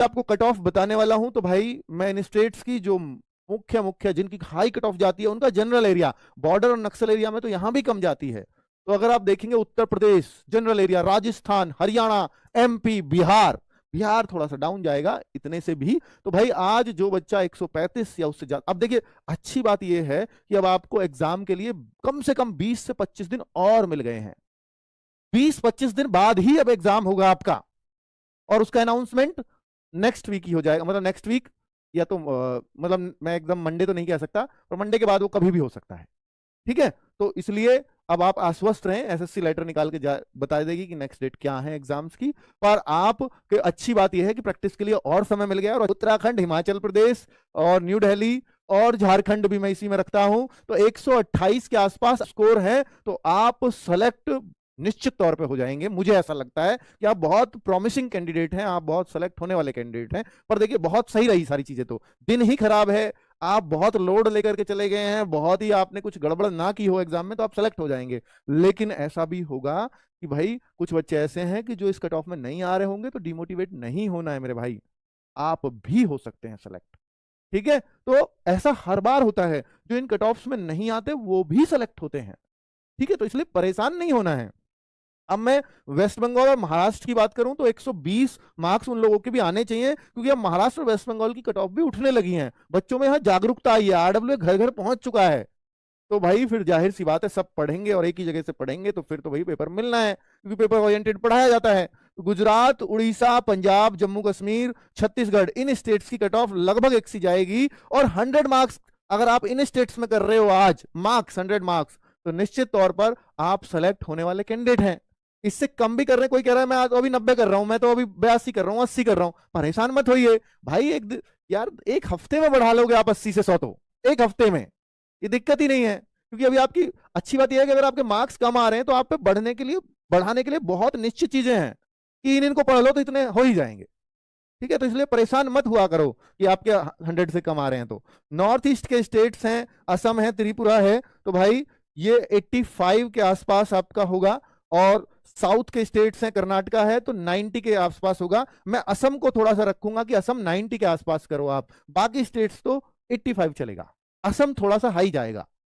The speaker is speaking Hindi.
आपको कट ऑफ बताने वाला हूं। तो भाई मैं इन स्टेट्स की जो मुख्य मुख्य जिनकी हाई कट ऑफ जाती है उनका जनरल एरिया, बॉर्डर और नक्सल एरिया में तो यहां भी कम जाती है। तो अगर आप देखेंगे Uttar Pradesh general area, Rajasthan, Haryana, MP, Bihar, Bihar थोड़ा सा डाउन जाएगा इतने से भी। तो भाई आज जो बच्चा 135 या उससे ज्यादा, अब देखिए अच्छी बात यह है कि अब आपको एग्जाम के लिए कम से कम 20 से 25 दिन और मिल गए हैं। 20-25 दिन बाद ही अब एग्जाम होगा आपका, और उसका अनाउंसमेंट नेक्स्ट वीक ही हो जाएगा। मतलब नेक्स्ट वीक या तो मतलब मैं एकदम मंडे तो नहीं कह सकता, पर मंडे के बाद वो कभी भी हो सकता है। ठीक है, तो इसलिए अब आप आश्वस्त रहें, एसएससी लेटर निकाल के बता देगी कि नेक्स्ट डेट क्या है एग्जाम्स की। पर आप के अच्छी बात यह है कि प्रैक्टिस के लिए और समय मिल गया। और उत्तराखंड, हिमाचल प्रदेश और न्यू दिल्ली और झारखंड भी मैं इसी में रखता हूं, तो 128 के आसपास स्कोर है। तो आप सेलेक्ट निश्चित तौर पे हो जाएंगे। मुझे ऐसा लगता है कि आप बहुत प्रॉमिसिंग कैंडिडेट हैं, आप बहुत सेलेक्ट होने वाले कैंडिडेट हैं। पर देखिए बहुत सही रही सारी चीजें, तो दिन ही खराब है, आप बहुत लोड लेकर के चले गए हैं, बहुत ही आपने कुछ गड़बड़ ना की हो एग्जाम में, तो आप सेलेक्ट हो जाएंगे। लेकिन ऐसा भी होगा कि भाई कुछ बच्चे ऐसे हैं कि जो इस कट ऑफ में नहीं आ रहे होंगे, तो डिमोटिवेट नहीं होना है मेरे भाई, आप भी हो सकते हैं सेलेक्ट। ठीक है, तो ऐसा हर बार होता है, जो इन कट ऑफ्स में नहीं आते वो भी सेलेक्ट होते हैं। ठीक है, तो इसलिए परेशान नहीं होना है। अब मैं वेस्ट बंगाल और महाराष्ट्र की बात करूं तो 120 मार्क्स उन लोगों के भी आने चाहिए, क्योंकि अब महाराष्ट्र और वेस्ट बंगाल की कट ऑफ भी उठने लगी हैं। बच्चों में यहां जागरूकता आई है, आरडब्ल्यू घर घर पहुंच चुका है। तो भाई फिर जाहिर सी बात है, सब पढ़ेंगे और एक ही जगह से पढ़ेंगे, तो फिर तो भाई पेपर मिलना है, क्योंकि पेपर ओरिएंटेड पढ़ाया जाता है। तो गुजरात, उड़ीसा, पंजाब, जम्मू कश्मीर, छत्तीसगढ़, इन स्टेट्स की कट ऑफ लगभग एक सी जाएगी। और 100 मार्क्स अगर आप इन स्टेट्स में कर रहे हो आज, मार्क्स 100 मार्क्स, तो निश्चित तौर पर आप सेलेक्ट होने वाले कैंडिडेट हैं। इससे कम भी कर रहे हैं, कोई कह रहा है मैं तो अभी 90 कर रहा हूं, मैं तो अभी 82 कर रहा हूं, 80 कर रहा हूं, परेशान मत होइए भाई। यार एक हफ्ते में बढ़ा लोगे आप 80 से 100, तो एक हफ्ते में ये दिक्कत ही नहीं है। क्योंकि अभी आपकी अच्छी बात यह है कि अगर आपके मार्क्स कम आ रहे हैं, तो आप पे बढ़ाने के लिए बहुत निश्चित चीजें हैं कि इनको पढ़ लो तो इतने हो ही जाएंगे। ठीक है, तो इसलिए परेशान मत हुआ करो कि आपके 100 से कम आ रहे हैं। तो नॉर्थ ईस्ट के स्टेट्स हैं, असम है, त्रिपुरा है, तो भाई ये 85 के आसपास आपका होगा। और साउथ के स्टेट्स हैं, कर्नाटका है, तो 90 के आसपास होगा। मैं असम को थोड़ा सा रखूंगा कि असम 90 के आसपास करो आप, बाकी स्टेट्स तो 85 चलेगा, असम थोड़ा सा हाई जाएगा।